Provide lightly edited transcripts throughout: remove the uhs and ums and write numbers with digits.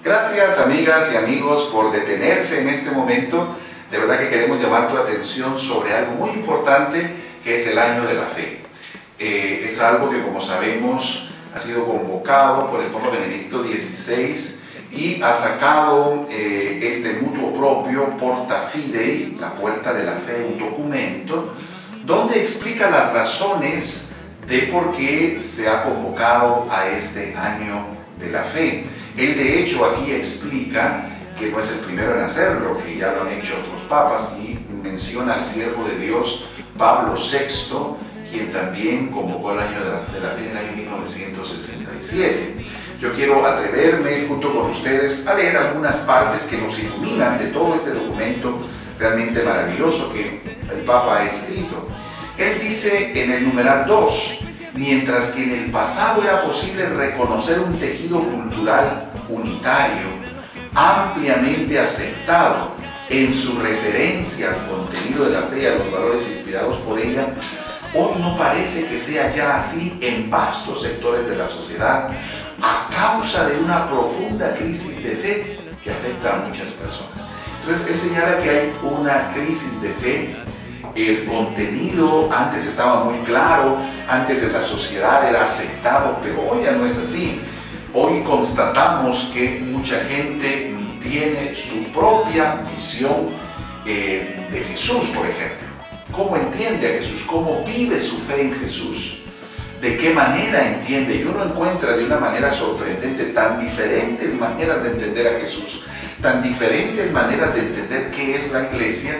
Gracias, amigas y amigos, por detenerse en este momento. De verdad que queremos llamar tu atención sobre algo muy importante, que es el año de la fe. Es algo que, como sabemos, ha sido convocado por el Papa Benedicto XVI y ha sacado este mutuo propio Porta Fidei, la puerta de la fe, un documento donde explica las razones de por qué se ha convocado a este año de la fe. Él de hecho aquí explica que no es el primero en hacerlo, que ya lo han hecho otros papas, y menciona al siervo de Dios Pablo VI, quien también convocó el año de la fe en el año 1967. Yo quiero atreverme junto con ustedes a leer algunas partes que nos iluminan de todo este documento realmente maravilloso que el Papa ha escrito. Él dice en el numeral 2, mientras que en el pasado era posible reconocer un tejido cultural unitario, ampliamente aceptado en su referencia al contenido de la fe y a los valores inspirados por ella, hoy no parece que sea ya así en vastos sectores de la sociedad, a causa de una profunda crisis de fe que afecta a muchas personas. Entonces, él señala que hay una crisis de fe. El contenido antes estaba muy claro, antes en la sociedad era aceptado, pero hoy ya no es así. Hoy constatamos que mucha gente tiene su propia visión de Jesús, por ejemplo. ¿Cómo entiende a Jesús? ¿Cómo vive su fe en Jesús? ¿De qué manera entiende? Y uno encuentra de una manera sorprendente tan diferentes maneras de entender a Jesús, tan diferentes maneras de entender qué es la iglesia,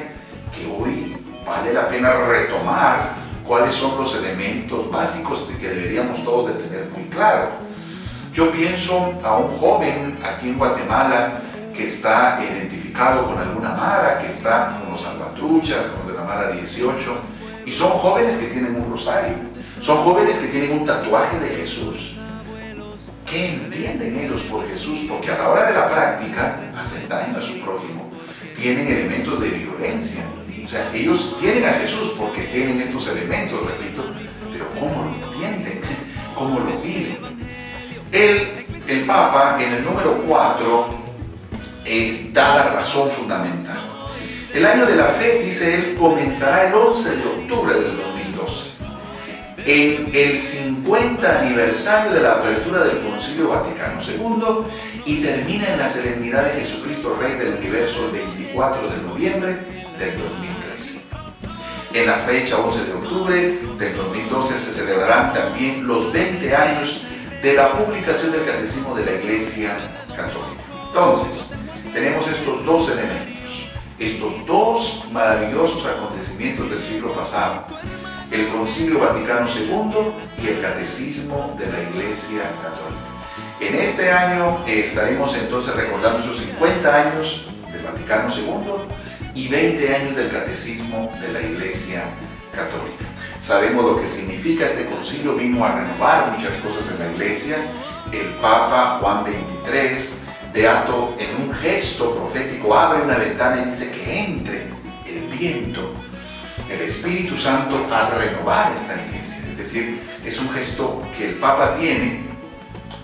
que hoy vale la pena retomar cuáles son los elementos básicos que deberíamos todos de tener muy claro. Yo pienso a un joven aquí en Guatemala que está identificado con alguna mara, que está con los salvatruchas, con los de la mara 18, y son jóvenes que tienen un rosario, son jóvenes que tienen un tatuaje de Jesús. ¿Qué entienden ellos por Jesús? Porque a la hora de la práctica hacen daño a su prójimo, tienen elementos de violencia. O sea, ellos tienen a Jesús porque tienen estos elementos, repito, pero ¿cómo lo entienden? ¿Cómo lo viven? El Papa, en el número 4, da la razón fundamental. El año de la fe, dice él, comenzará el 11 de octubre del 2012, en el 50 aniversario de la apertura del Concilio Vaticano II, y termina en la solemnidad de Jesucristo, Rey del Universo, el 24 de noviembre del 2013. En la fecha 11 de octubre del 2012 se celebrarán también los 20 años de la publicación del Catecismo de la Iglesia Católica. Entonces, tenemos estos dos elementos, estos dos maravillosos acontecimientos del siglo pasado, el Concilio Vaticano II y el Catecismo de la Iglesia Católica. En este año estaremos entonces recordando esos 50 años del Vaticano II y 20 años del Catecismo de la Iglesia Católica. Sabemos lo que significa este concilio, vino a renovar muchas cosas en la Iglesia. El Papa Juan XXIII, beato, en un gesto profético, abre una ventana y dice que entre el viento, el Espíritu Santo, a renovar esta Iglesia. Es decir, es un gesto que el Papa tiene,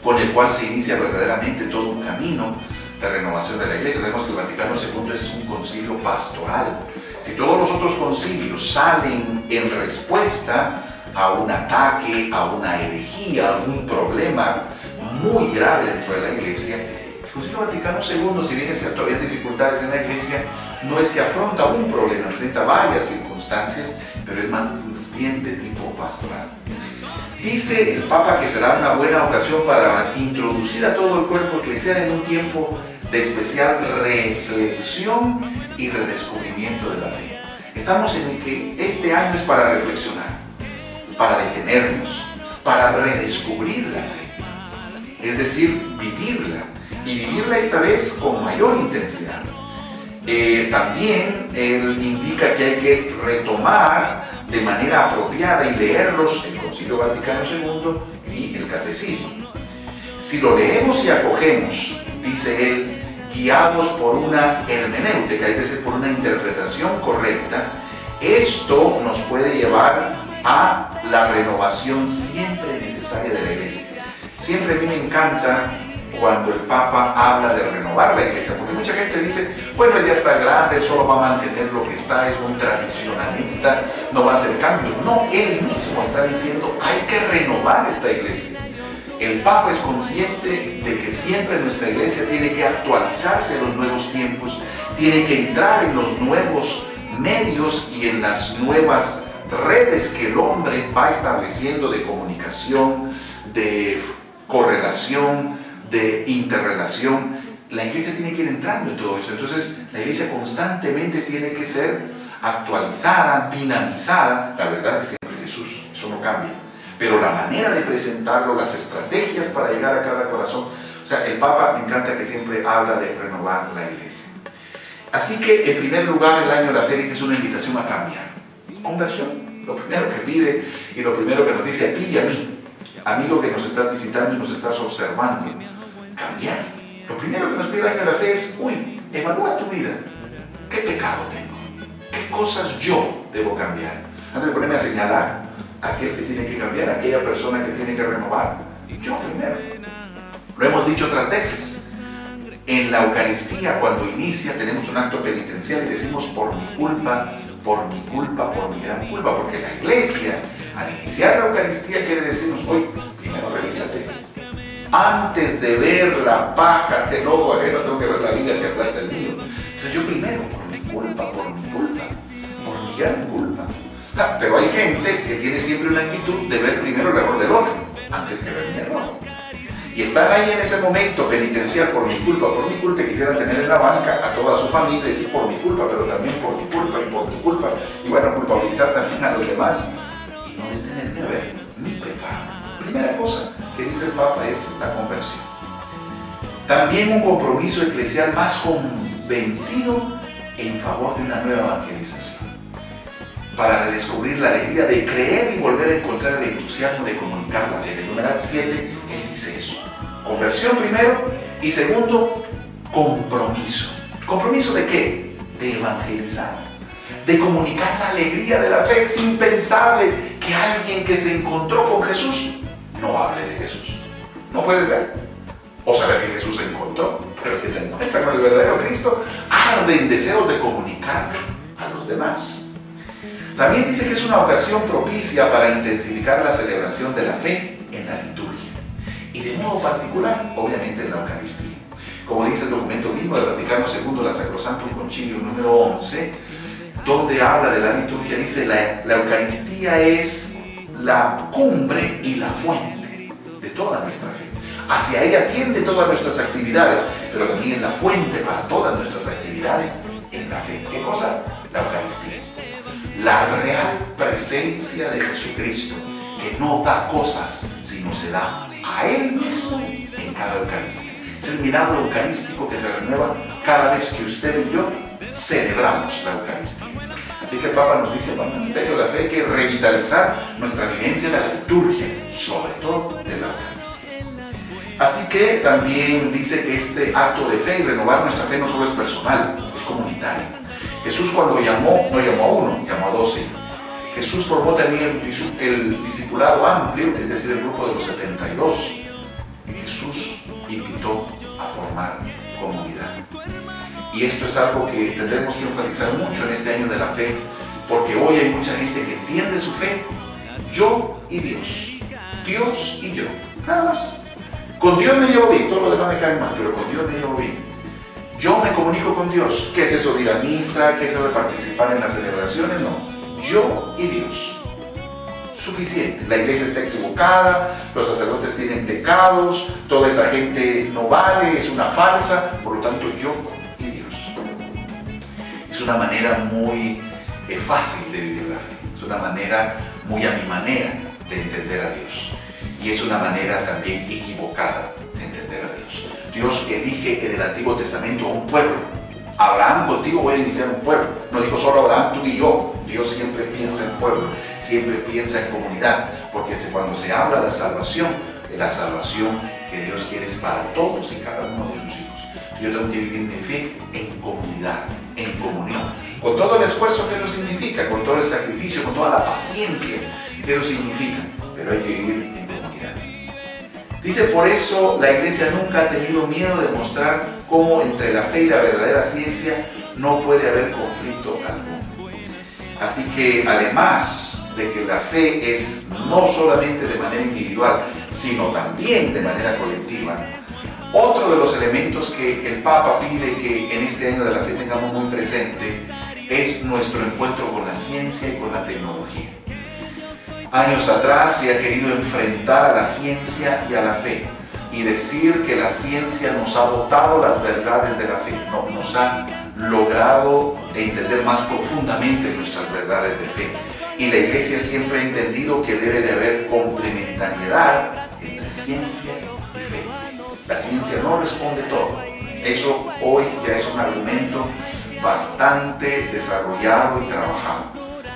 con el cual se inicia verdaderamente todo un camino de renovación de la Iglesia. Sabemos que el Vaticano II es un concilio pastoral. Si todos los otros concilios salen en respuesta a un ataque, a una herejía, a un problema muy grave dentro de la Iglesia, el Concilio Vaticano II, si bien es cierto, había dificultades en la Iglesia, no es que afronta un problema, enfrenta varias circunstancias, pero es más bien de tipo pastoral. Dice el Papa que será una buena ocasión para introducir a todo el cuerpo eclesial en un tiempo de especial reflexión y redescubrimiento de la fe. Estamos en el que este año es para reflexionar, para detenernos, para redescubrir la fe, es decir, vivirla, y vivirla esta vez con mayor intensidad. También él indica que hay que retomar de manera apropiada y leerlos el Concilio Vaticano II y el Catecismo. Si lo leemos y acogemos, dice él, guiados por una hermenéutica, es decir, por una interpretación correcta, esto nos puede llevar a la renovación siempre necesaria de la Iglesia. Siempre a mí me encanta cuando el el Papa habla de renovar la iglesia, porque mucha gente dice, bueno, él ya está grande, él solo va a mantener lo que está, es muy tradicionalista, no va a hacer cambios. No, él mismo está diciendo, hay que renovar esta iglesia. El Papa es consciente de que siempre nuestra iglesia tiene que actualizarse en los nuevos tiempos, tiene que entrar en los nuevos medios y en las nuevas redes que el hombre va estableciendo de comunicación, de correlación, de interrelación. La iglesia tiene que ir entrando en todo eso. Entonces la iglesia constantemente tiene que ser actualizada, dinamizada. La verdad es siempre Jesús, eso no cambia. Pero la manera de presentarlo, las estrategias para llegar a cada corazón. O sea, el Papa me encanta que siempre habla de renovar la iglesia. Así que en primer lugar el año de la fe es una invitación a cambiar. Conversión, lo primero que pide y lo primero que nos dice a ti y a mí, amigo que nos estás visitando y nos estás observando, cambiar. Lo primero que nos pide el año de la fe es, evalúa tu vida. ¿Qué pecado tengo? ¿Qué cosas yo debo cambiar? Antes de ponerme a señalar a aquel que tiene que cambiar, a aquella persona que tiene que renovar, yo primero. Lo hemos dicho otras veces. En la Eucaristía, cuando inicia, tenemos un acto penitencial y decimos por mi culpa, por mi culpa, por mi gran culpa, porque la iglesia, al iniciar la Eucaristía, quiere decirnos, primero revísate. Antes de ver la paja del ojo ajeno, tengo que ver la viga que aplasta el mío. Entonces yo primero, por mi culpa, por mi gran culpa. Pero hay gente que tiene siempre una actitud de ver primero el error del otro, antes que ver mi error. Y están ahí en ese momento penitencial por mi culpa, y quisieran tener en la banca a toda su familia y decir por mi culpa, pero también por mi culpa y por mi culpa. Y bueno, culpabilizar también a los demás y no detenerme a ver mi pecado. Primera cosa que dice el Papa es la conversión. También un compromiso eclesial más convencido en favor de una nueva evangelización, para redescubrir la alegría de creer y volver a encontrar el entusiasmo de comunicar la fe. En el numeral 7 él dice eso. Conversión primero y segundo, compromiso. ¿Compromiso de qué? De evangelizar, de comunicar la alegría de la fe. Es impensable que alguien que se encontró con Jesús no hable de Jesús. No puede ser. O saber que Jesús se encontró, pero el que se encuentra con el verdadero Cristo arde en deseos de comunicar a los demás. También dice que es una ocasión propicia para intensificar la celebración de la fe en la liturgia y de modo particular, obviamente, en la Eucaristía. Como dice el documento mismo de Vaticano II, la Sacrosantum Concilio número 11, donde habla de la liturgia, dice la Eucaristía es la cumbre y la fuente de toda nuestra fe. Hacia ella tiende todas nuestras actividades, pero también es la fuente para todas nuestras actividades en la fe. ¿Qué cosa? La Eucaristía. La real presencia de Jesucristo, que no da cosas, sino se da a Él mismo en cada Eucaristía. Es el milagro eucarístico que se renueva cada vez que usted y yo celebramos la Eucaristía. Así que el Papa nos dice, bueno, en el misterio de la fe hay que revitalizar nuestra vivencia de la liturgia, sobre todo de la Eucaristía. Así que también dice que este acto de fe y renovar nuestra fe no solo es personal, es comunitario. Jesús cuando llamó, no llamó a uno, llamó a 12. Jesús formó también el discipulado amplio, es decir, el grupo de los 72. Jesús invitó a formar comunidad. Y esto es algo que tendremos que enfatizar mucho en este año de la fe, porque hoy hay mucha gente que entiende su fe, yo y Dios, Dios y yo, nada más. Con Dios me llevo bien, todo lo demás me cae mal, pero con Dios me llevo bien. Yo me comunico con Dios. ¿Qué es eso de ir a misa? ¿Qué es eso de participar en las celebraciones? No. Yo y Dios. Suficiente. La iglesia está equivocada, los sacerdotes tienen pecados, toda esa gente no vale, es una farsa, por lo tanto yo y Dios. Es una manera muy fácil de vivir la fe. Es una manera muy a mi manera de entender a Dios. Y es una manera también equivocada de entender a Dios. Dios elige en el Antiguo Testamento a un pueblo. Abraham, contigo voy a iniciar un pueblo. No dijo solo Abraham, tú y yo. Dios siempre piensa en pueblo, siempre piensa en comunidad, porque cuando se habla de salvación, la salvación que Dios quiere es para todos y cada uno de sus hijos. Yo tengo que vivir mi fe en comunidad, en comunión, con todo el esfuerzo que eso significa, con todo el sacrificio, con toda la paciencia que eso significa, pero hay que vivir en comunidad. Dice, por eso la iglesia nunca ha tenido miedo de mostrar cómo entre la fe y la verdadera ciencia no puede haber conflicto alguno. Así que además de que la fe es no solamente de manera individual, sino también de manera colectiva, otro de los elementos que el Papa pide que en este año de la fe tengamos muy presente es nuestro encuentro con la ciencia y con la tecnología. Años atrás se ha querido enfrentar a la ciencia y a la fe y decir que la ciencia nos ha botado las verdades de la fe, no, nos ha logrado entender más profundamente nuestras verdades de fe. Y la Iglesia siempre ha entendido que debe de haber complementariedad entre ciencia y fe. La ciencia no responde todo. Eso hoy ya es un argumento bastante desarrollado y trabajado.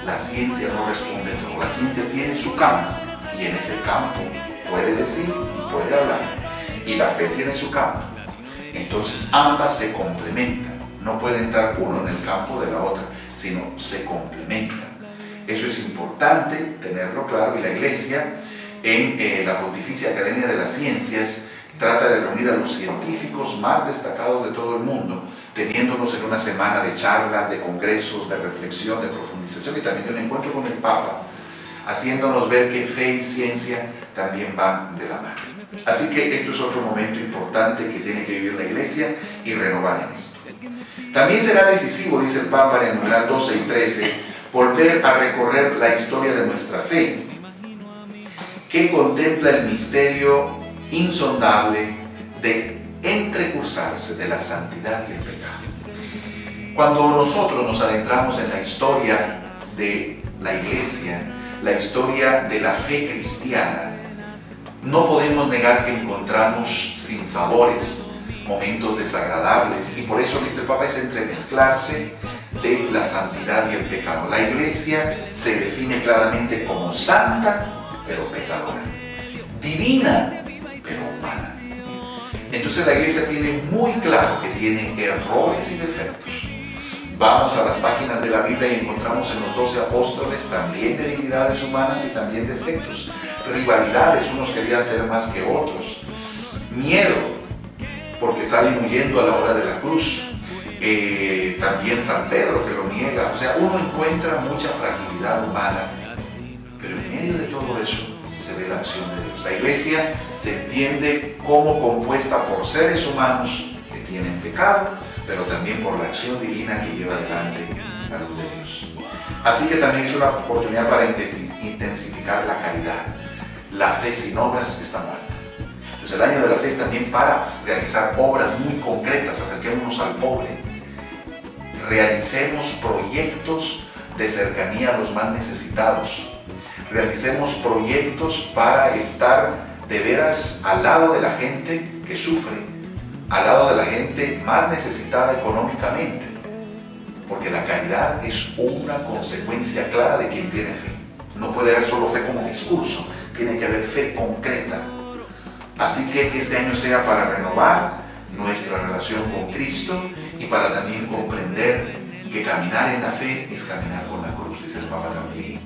La ciencia no responde todo. La ciencia tiene su campo y en ese campo puede decir y puede hablar. Y la fe tiene su campo. Entonces ambas se complementan. No puede entrar uno en el campo de la otra, sino se complementan. Eso es importante tenerlo claro, y la Iglesia en la Pontificia Academia de las Ciencias trata de reunir a los científicos más destacados de todo el mundo, teniéndonos en una semana de charlas, de congresos, de reflexión, de profundización y también de un encuentro con el Papa, haciéndonos ver que fe y ciencia también van de la mano. Así que esto es otro momento importante que tiene que vivir la Iglesia y renovar en esto. También será decisivo, dice el Papa en el numeral 12 y 13, volver a recorrer la historia de nuestra fe, que contempla el misterio insondable de entrecursarse de la santidad y el pecado. Cuando nosotros nos adentramos en la historia de la Iglesia, la historia de la fe cristiana, no podemos negar que encontramos sinsabores, momentos desagradables, y por eso, dice el Papa, es entremezclarse de la santidad y el pecado. La Iglesia se define claramente como santa, pero pecadora, divina, pero humana. Entonces la Iglesia tiene muy claro que tiene errores y defectos. Vamos a las páginas de la Biblia y encontramos en los 12 apóstoles también debilidades humanas y también defectos, rivalidades, unos querían ser más que otros, miedo, porque salen huyendo a la hora de la cruz, también San Pedro que lo niega. O sea, uno encuentra mucha fragilidad humana, pero en medio de todo eso se ve la acción de Dios. La Iglesia se entiende como compuesta por seres humanos que tienen pecado, pero también por la acción divina que lleva adelante la luz de Dios. Así que también es una oportunidad para intensificar la caridad. La fe sin obras está muerta. Entonces el año de la fe es también para realizar obras muy concretas, acerquémonos al pobre, realicemos proyectos de cercanía a los más necesitados, realicemos proyectos para estar de veras al lado de la gente que sufre, al lado de la gente más necesitada económicamente, porque la caridad es una consecuencia clara de quien tiene fe. No puede haber solo fe como discurso, tiene que haber fe concreta. Así que este año sea para renovar nuestra relación con Cristo y para también comprender que caminar en la fe es caminar con la cruz, dice el Papa también.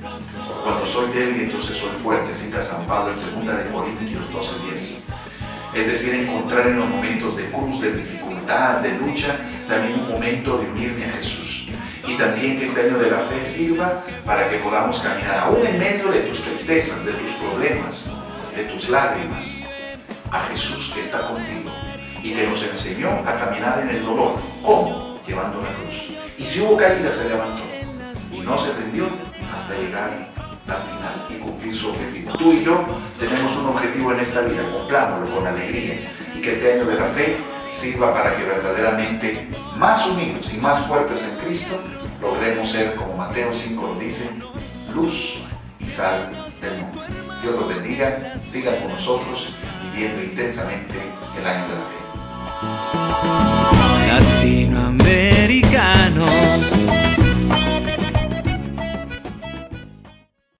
Cuando soy débil, entonces soy fuerte, cita San Pablo en 2 Corintios 12:10. Es decir, encontrar en los momentos de cruz, de dificultad, de lucha, también un momento de unirme a Jesús. Y también que este año de la fe sirva para que podamos caminar aún en medio de tus tristezas, de tus problemas, de tus lágrimas, a Jesús que está contigo y que nos enseñó a caminar en el dolor. ¿Cómo? Llevando la cruz. Y si hubo caída, se levantó y no se rindió hasta llegar al final y cumplir su objetivo. Tú y yo tenemos un objetivo en esta vida, cumplámoslo con alegría, y que este año de la fe sirva para que verdaderamente, más unidos y más fuertes en Cristo, logremos ser, como Mateo 5 lo dice, luz y sal del mundo. Dios los bendiga, sigan con nosotros viviendo intensamente el año de la fe. Latinoamérica.